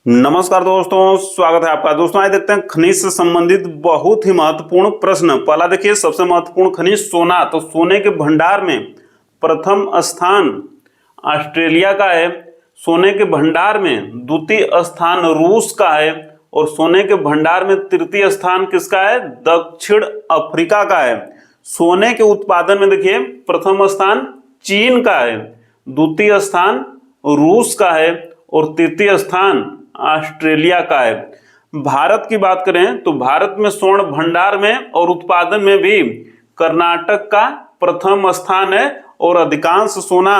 नमस्कार दोस्तों, स्वागत है आपका। दोस्तों आज देखते हैं खनिज से संबंधित बहुत ही महत्वपूर्ण प्रश्न। पहला देखिए, सबसे महत्वपूर्ण खनिज सोना। तो सोने के भंडार में प्रथम स्थान ऑस्ट्रेलिया का है, सोने के भंडार में द्वितीय स्थान रूस का है और सोने के भंडार में तृतीय स्थान किसका है? दक्षिण अफ्रीका का है। सोने के उत्पादन में देखिए प्रथम स्थान चीन का है, द्वितीय स्थान रूस का है और तृतीय स्थान ऑस्ट्रेलिया का है। भारत की बात करें तो भारत में स्वर्ण भंडार में और उत्पादन में भी कर्नाटक का प्रथम स्थान है और अधिकांश सोना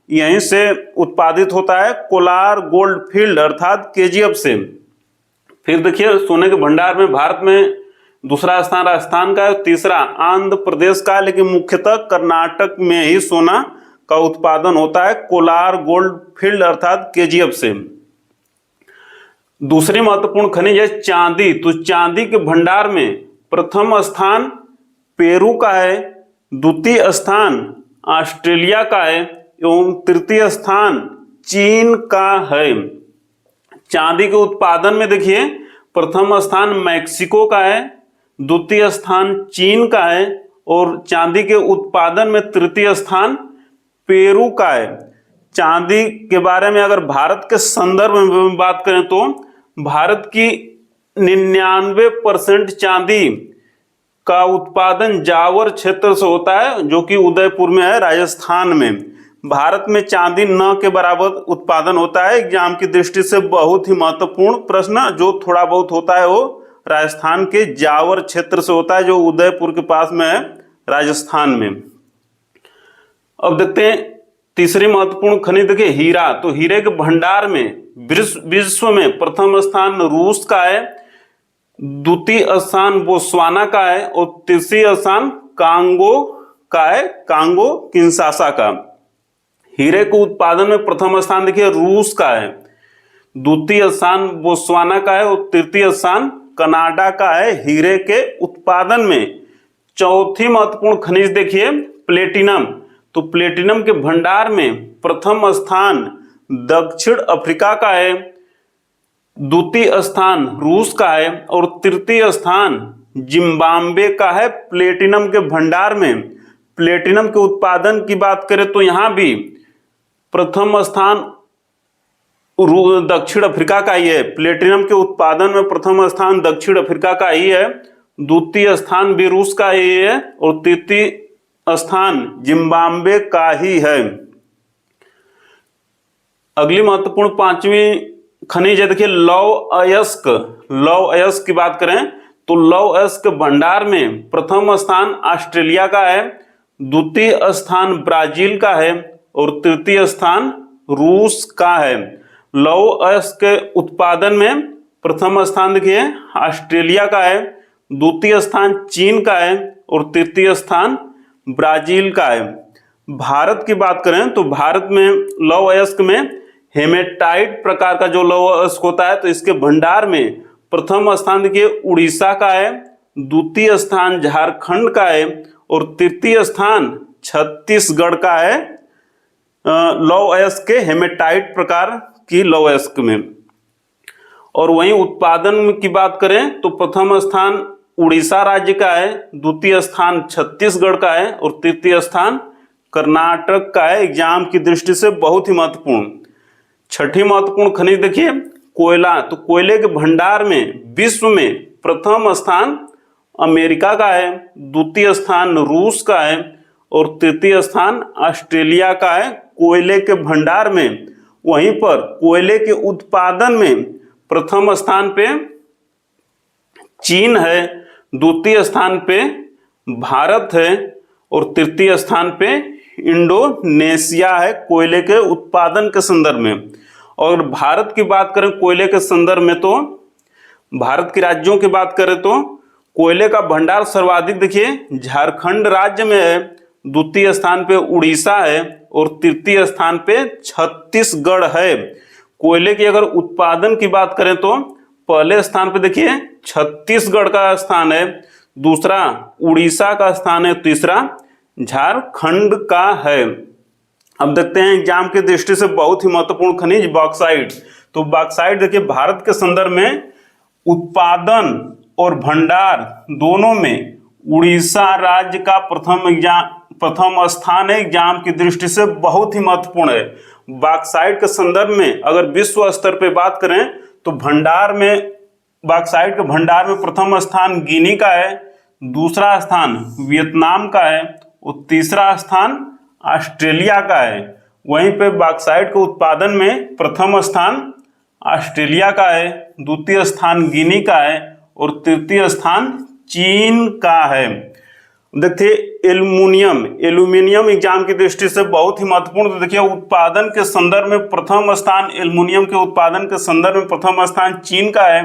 यहीं से उत्पादित होता है, कोलार गोल्ड फील्ड अर्थात केजीएफ से। फिर देखिए सोने के भंडार में भारत में दूसरा स्थान राजस्थान का है, तीसरा आंध्र प्रदेश का है, लेकिन मुख्यतः कर्नाटक में ही सोना का उत्पादन होता है, कोलार गोल्ड फील्ड अर्थात केजीएफ से। दूसरी महत्वपूर्ण खनिज है चांदी। तो चांदी के भंडार में प्रथम स्थान पेरू का है, द्वितीय स्थान ऑस्ट्रेलिया का है एवं तृतीय स्थान चीन का है। चांदी के उत्पादन में देखिए प्रथम स्थान मैक्सिको का है, द्वितीय स्थान चीन का है और चांदी के उत्पादन में तृतीय स्थान पेरू का है। चांदी के बारे में अगर भारत के संदर्भ में बात करें तो भारत की 99% चांदी का उत्पादन जावर क्षेत्र से होता है, जो कि उदयपुर में है, राजस्थान में। भारत में चांदी न के बराबर उत्पादन होता है। एग्जाम की दृष्टि से बहुत ही महत्वपूर्ण प्रश्न जो थोड़ा बहुत होता है वो राजस्थान के जावर क्षेत्र से होता है, जो उदयपुर के पास में है, राजस्थान में। अब देखते हैं तीसरी महत्वपूर्ण खनिज, देखिए हीरा। तो हीरे के भंडार में विश्व में प्रथम स्थान रूस का है, द्वितीय स्थान बोत्सवाना का है और तीसरी स्थान कांगो का है, कांगो किंशासा का। हीरे के उत्पादन में प्रथम स्थान देखिए रूस का है, द्वितीय स्थान बोत्सवाना का है और तृतीय स्थान कनाडा का है हीरे के उत्पादन में। चौथी महत्वपूर्ण खनिज देखिए प्लेटिनम। तो प्लेटिनम के भंडार में प्रथम स्थान दक्षिण अफ्रीका का है, द्वितीय स्थान रूस का है और तृतीय स्थान जिम्बाब्वे का है। प्लेटिनम के भंडार में प्लेटिनम के उत्पादन की बात करें तो यहां भी प्रथम स्थान दक्षिण अफ्रीका का ही है। प्लेटिनम के उत्पादन में प्रथम स्थान दक्षिण अफ्रीका का ही है, द्वितीय स्थान भी रूस का ही है और तृतीय स्थान जिम्बाब्वे का ही है। अगली महत्वपूर्ण पांचवी खनिज है देखिए लौह अयस्क। लौह अयस्क की बात करें तो लौह अयस्क भंडार में प्रथम स्थान ऑस्ट्रेलिया का है, द्वितीय स्थान ब्राजील का है और तृतीय स्थान रूस का है। लौह अयस्क के उत्पादन में प्रथम स्थान देखिए ऑस्ट्रेलिया का है, द्वितीय स्थान चीन का है और तृतीय स्थान ब्राजील का है। भारत की बात करें तो भारत में लौह अयस्क में हेमेटाइट प्रकार का जो लौह अयस्क होता है, तो इसके भंडार में प्रथम स्थान देखिए उड़ीसा का है, द्वितीय स्थान झारखंड का है और तृतीय स्थान छत्तीसगढ़ का है लौह अयस्क के हेमेटाइट प्रकार की लौह अयस्क में। और वहीं उत्पादन की बात करें तो प्रथम स्थान उड़ीसा राज्य का है, द्वितीय स्थान छत्तीसगढ़ का है और तृतीय स्थान कर्नाटक का है। एग्जाम की दृष्टि से बहुत ही महत्वपूर्ण। छठी महत्वपूर्ण खनिज देखिए कोयला। तो कोयले के भंडार में विश्व में प्रथम स्थान अमेरिका का है, द्वितीय स्थान रूस का है और तृतीय स्थान ऑस्ट्रेलिया का है कोयले के भंडार में। वहीं पर कोयले के उत्पादन में प्रथम स्थान पे चीन है, द्वितीय स्थान पे भारत है और तृतीय स्थान पे इंडोनेशिया है कोयले के उत्पादन के संदर्भ में। और भारत की बात करें कोयले के संदर्भ में तो भारत के राज्यों की बात करें तो कोयले का भंडार सर्वाधिक देखिए झारखंड राज्य में है, द्वितीय स्थान पे उड़ीसा है और तृतीय स्थान पे छत्तीसगढ़ है। कोयले की अगर उत्पादन की बात करें तो पहले स्थान पे देखिए छत्तीसगढ़ का स्थान है, दूसरा उड़ीसा का स्थान है, तीसरा झारखंड का है। अब देखते हैं एग्जाम की दृष्टि से बहुत ही महत्वपूर्ण खनिज बॉक्साइट। तो बॉक्साइट देखिए भारत के संदर्भ में उत्पादन और भंडार दोनों में उड़ीसा राज्य का प्रथम स्थान है। एग्जाम की दृष्टि से बहुत ही महत्वपूर्ण है। बॉक्साइट के संदर्भ में अगर विश्व स्तर पे बात करें तो भंडार में, बॉक्साइट के भंडार में प्रथम स्थान गिनी का है, दूसरा स्थान वियतनाम का है और तीसरा स्थान ऑस्ट्रेलिया का है। वहीं पे बॉक्साइट के उत्पादन में प्रथम स्थान ऑस्ट्रेलिया का है, द्वितीय स्थान गिनी का है और तृतीय स्थान चीन का है। देखिए एल्यूमिनियम एग्जाम की दृष्टि से बहुत ही महत्वपूर्ण। तो देखिए उत्पादन के संदर्भ में प्रथम स्थान एल्यूमिनियम के उत्पादन के संदर्भ में प्रथम स्थान चीन का है,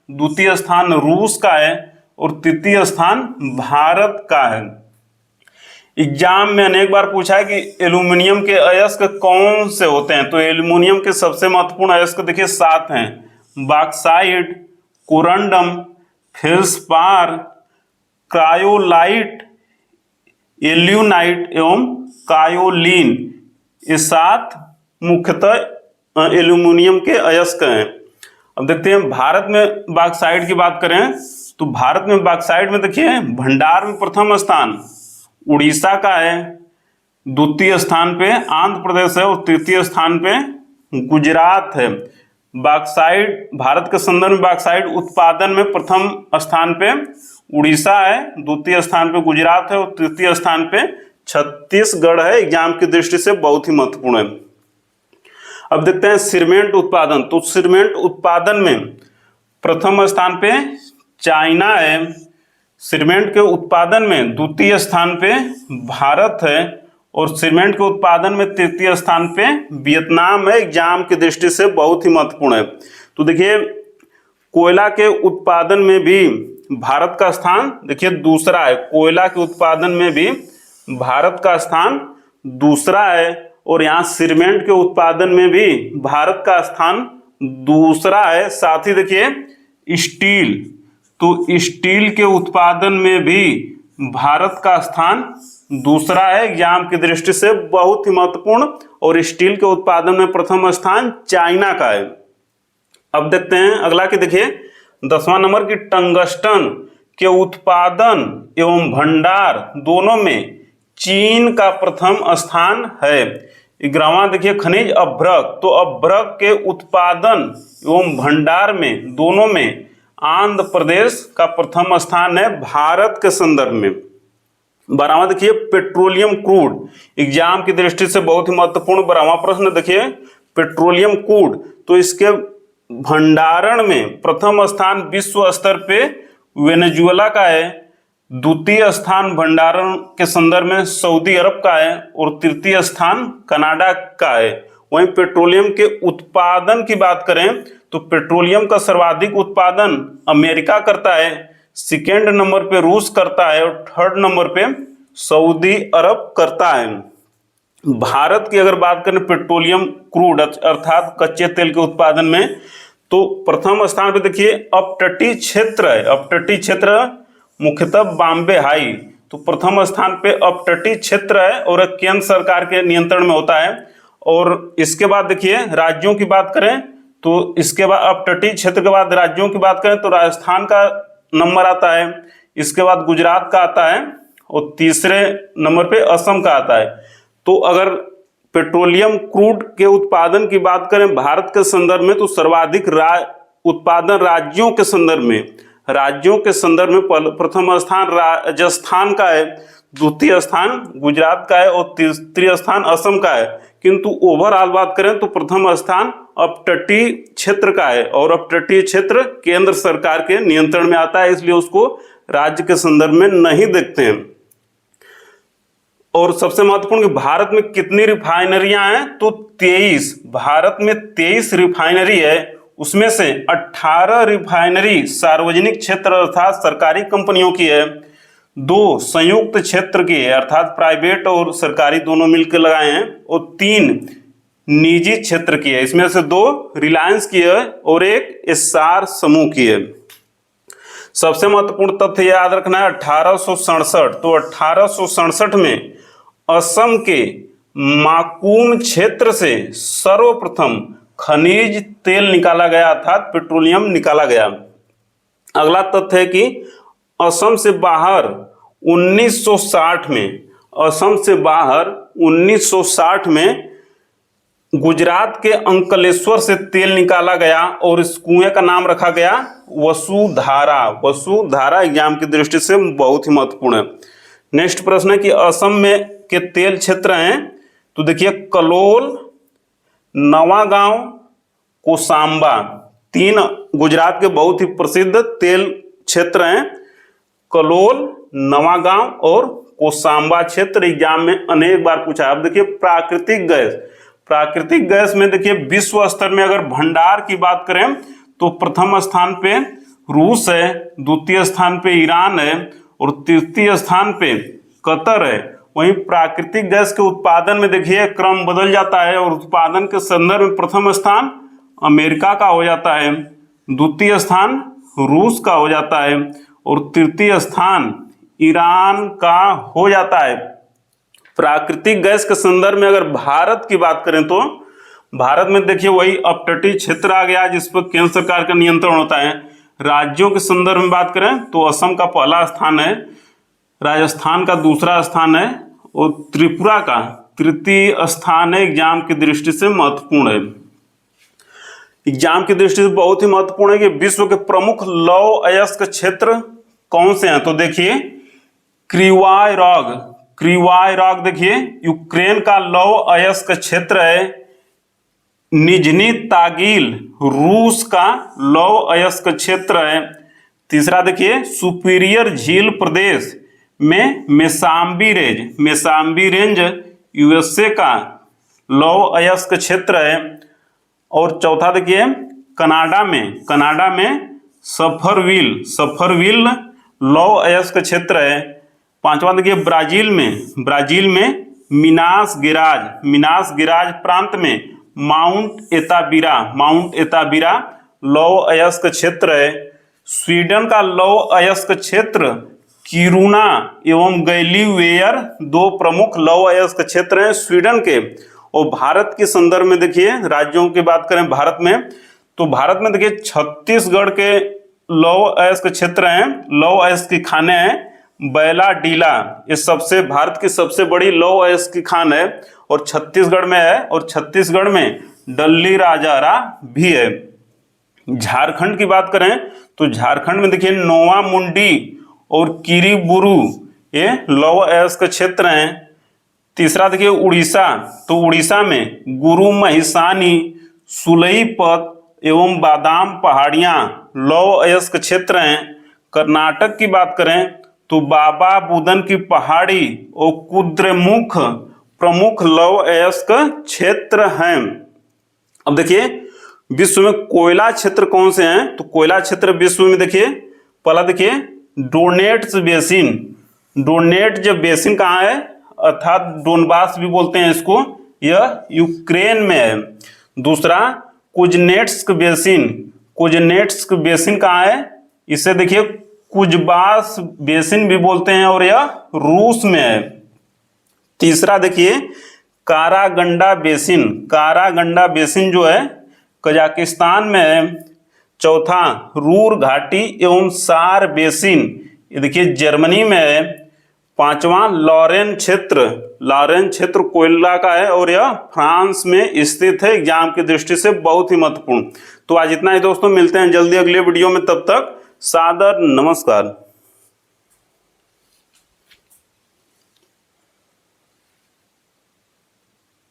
द्वितीय स्थान रूस का है और तृतीय स्थान भारत का है। एग्जाम में अनेक बार पूछा है कि एल्यूमिनियम के अयस्क कौन से होते हैं। तो एल्यूमिनियम के सबसे महत्वपूर्ण अयस्क देखिए 7 हैं: बॉक्साइट, कोरंडम, फेल्सपार, क्रायोलाइट, एल्यूनाइट एवं कायोलिन। ये 7 मुख्यतः एल्यूमिनियम के अयस्क हैं। अब देखते हैं भारत में बॉक्साइट की बात करें तो भारत में बॉक्साइट में देखिए भंडार में प्रथम स्थान उड़ीसा का है, द्वितीय स्थान पे आंध्र प्रदेश है और तृतीय स्थान पे गुजरात है। बॉक्साइट भारत के संदर्भ में बॉक्साइट उत्पादन में प्रथम स्थान पे उड़ीसा है, द्वितीय स्थान पे गुजरात है और तृतीय स्थान पे छत्तीसगढ़ है। एग्जाम की दृष्टि से बहुत ही महत्वपूर्ण है। अब देखते हैं सीमेंट उत्पादन। तो सीमेंट उत्पादन में प्रथम स्थान पे चाइना है, सीमेंट के उत्पादन में द्वितीय स्थान पे भारत है और सीमेंट के उत्पादन में तृतीय स्थान पे वियतनाम है। एग्जाम की दृष्टि से बहुत ही महत्वपूर्ण है। तो देखिए कोयला के उत्पादन में भी भारत का स्थान देखिए दूसरा है, कोयला के उत्पादन में भी भारत का स्थान दूसरा है और यहाँ सीमेंट के उत्पादन में भी भारत का स्थान दूसरा है। साथ ही देखिए स्टील, तो स्टील के उत्पादन में भी भारत का स्थान दूसरा है। एग्जाम की दृष्टि से बहुत ही महत्वपूर्ण। और स्टील के उत्पादन में प्रथम स्थान चाइना का है। अब देखते हैं अगला कि देखिए 10वां नंबर की टंगस्टन के उत्पादन एवं भंडार दोनों में चीन का प्रथम स्थान है। 11वां देखिए खनिज अभ्रक, तो अभ्रक के उत्पादन एवं भंडार में दोनों में आंध्र प्रदेश का प्रथम स्थान है भारत के संदर्भ में। 12वां देखिए पेट्रोलियम क्रूड, एग्जाम की दृष्टि से बहुत ही महत्वपूर्ण 12वां प्रश्न देखिए पेट्रोलियम क्रूड, तो इसके भंडारण में प्रथम स्थान विश्व स्तर पे वेनेजुएला का है, द्वितीय स्थान भंडारण के संदर्भ में सऊदी अरब का है और तृतीय स्थान कनाडा का है। वहीं पेट्रोलियम के उत्पादन की बात करें तो पेट्रोलियम का सर्वाधिक उत्पादन अमेरिका करता है, सेकेंड नंबर पे रूस करता है और थर्ड नंबर पे सऊदी अरब करता है। भारत की अगर बात करें पेट्रोलियम क्रूड अर्थात कच्चे तेल के उत्पादन में, तो प्रथम स्थान पे देखिए अपतटीय क्षेत्र है। अपतटीय क्षेत्र मुख्यतः बॉम्बे हाई, तो प्रथम स्थान पे अपतटीय क्षेत्र है और केंद्र सरकार के नियंत्रण में होता है। और इसके बाद देखिए राज्यों की बात करें तो इसके बाद अपतटीय क्षेत्र के बाद राज्यों की बात करें तो राजस्थान का नंबर आता है, इसके बाद गुजरात का आता है और तीसरे नंबर पे असम का आता है। तो अगर पेट्रोलियम क्रूड के उत्पादन की बात करें भारत के संदर्भ में तो सर्वाधिक उत्पादन राज्यों के संदर्भ में प्रथम स्थान राजस्थान का है, द्वितीय स्थान गुजरात का है और तृतीय स्थान असम का है। किंतु ओवरऑल बात करें तो प्रथम स्थान अपतटीय क्षेत्र का है और अपतटीय क्षेत्र केंद्र सरकार के नियंत्रण में आता है, इसलिए उसको राज्य के संदर्भ में नहीं देखते हैं। और सबसे महत्वपूर्ण कि भारत में कितनी रिफाइनरियां हैं तो 23, भारत में 23 रिफाइनरी है, उसमें से 18 रिफाइनरी सार्वजनिक क्षेत्र अर्थात सरकारी कंपनियों की है, 2 संयुक्त क्षेत्र की है अर्थात प्राइवेट और सरकारी दोनों मिलकर लगाए हैं और 3 निजी क्षेत्र की है, इसमें से 2 रिलायंस की है और 1 एस्सार समूह की है। सबसे महत्वपूर्ण तथ्य याद रखना है 1867, तो 1867 में असम के माकुम क्षेत्र से सर्वप्रथम खनिज तेल निकाला गया, अर्थात पेट्रोलियम निकाला गया। अगला तथ्य है कि असम से बाहर 1960 में, असम से बाहर 1960 में गुजरात के अंकलेश्वर से तेल निकाला गया और इस कुएं का नाम रखा गया वसुधारा। वसुधारा एग्जाम की दृष्टि से बहुत ही महत्वपूर्ण है। नेक्स्ट प्रश्न है कि असम में के तेल क्षेत्र हैं, तो देखिए कलोल, नवागांव, कोसांबा, 3 गुजरात के बहुत ही प्रसिद्ध तेल क्षेत्र हैं। कलोल, नवागांव और कोसांबा क्षेत्र एग्जाम में अनेक बार पूछा है। अब देखिए प्राकृतिक गैस, प्राकृतिक गैस में देखिए विश्व स्तर में अगर भंडार की बात करें तो प्रथम स्थान पे रूस है, द्वितीय स्थान पे ईरान है और तृतीय स्थान पे कतर है। वहीं प्राकृतिक गैस के उत्पादन में देखिए क्रम बदल जाता है और उत्पादन के संदर्भ में प्रथम स्थान अमेरिका का हो जाता है, द्वितीय स्थान रूस का हो जाता है और तृतीय स्थान ईरान का हो जाता है। प्राकृतिक गैस के संदर्भ में अगर भारत की बात करें तो भारत में देखिए वही अपतटीय क्षेत्र आ गया जिस पर केंद्र सरकार का नियंत्रण होता है। राज्यों के संदर्भ में बात करें तो असम का पहला स्थान है, राजस्थान का दूसरा स्थान है और त्रिपुरा का तृतीय स्थान है। एग्जाम की दृष्टि से महत्वपूर्ण है। एग्जाम की दृष्टि से बहुत ही महत्वपूर्ण है कि विश्व के प्रमुख लौह अयस्क क्षेत्र कौन से हैं। तो देखिए क्रीवाय रॉग, क्रीवाय रॉग देखिए यूक्रेन का लौह अयस्क क्षेत्र है। निजनी तागिल रूस का लौह अयस्क क्षेत्र है। तीसरा देखिए सुपीरियर झील प्रदेश में मेसाम्बी रेंज, मेसाम्बी रेंज यूएसए का लौह अयस्क क्षेत्र है। और चौथा देखिए कनाडा में सफरविल, सफरविल लौह अयस्क क्षेत्र है। पांचवा देखिए ब्राजील में मिनास गेराज, मिनास गेराज प्रांत में माउंट एताबीरा लौह अयस्क क्षेत्र है। स्वीडन का लौह अयस्क क्षेत्र किरूना एवं गैलीवेयर 2 प्रमुख लौह अयस्क क्षेत्र हैं स्वीडन के। और भारत के संदर्भ में देखिए राज्यों की बात करें भारत में, तो भारत में देखिए छत्तीसगढ़ के लौह अयस्क क्षेत्र हैं, लौह अयस्क की खानें हैं बैला डीला, ये सबसे भारत की सबसे बड़ी लौह अयस्क की खान है और छत्तीसगढ़ में है और छत्तीसगढ़ में डल्ली राजारा भी है। झारखंड की बात करें तो झारखंड में देखिए नोवा मुंडी और किरीबुरु ये लौह अयस्क क्षेत्र हैं। तीसरा देखिए उड़ीसा, तो उड़ीसा में गुरु महिसानी, सुलईपत एवं बादाम पहाड़ियां लौह अयस्क क्षेत्र हैं। कर्नाटक की बात करें तो बाबा बुदन की पहाड़ी और कुद्रेमुख प्रमुख लौह अयस्क क्षेत्र हैं। अब देखिए विश्व में कोयला क्षेत्र कौन से हैं, तो कोयला क्षेत्र विश्व में देखिए पहला देखिए डोनेट्स बेसिन, डोनेट्स बेसिन कहाँ है, अर्थात डोनबास भी बोलते हैं इसको, यह यूक्रेन में है। दूसरा कुजनेट्स्क बेसिन, कुजनेट्स्क बेसिन कहाँ है, इसे देखिए कुजबास बेसिन भी बोलते हैं और यह रूस में है। तीसरा देखिए कारागंडा बेसिन, कारागंडा बेसिन जो है कजाकिस्तान में है। चौथा रूर घाटी एवं सार बेसिन, ये देखिए जर्मनी में है। पांचवा लॉरेन क्षेत्र, लॉरेन क्षेत्र कोयला का है और यह फ्रांस में स्थित है। एग्जाम की दृष्टि से बहुत ही महत्वपूर्ण। तो आज इतना ही दोस्तों, मिलते हैं जल्दी अगले वीडियो में, तब तक सादर नमस्कार।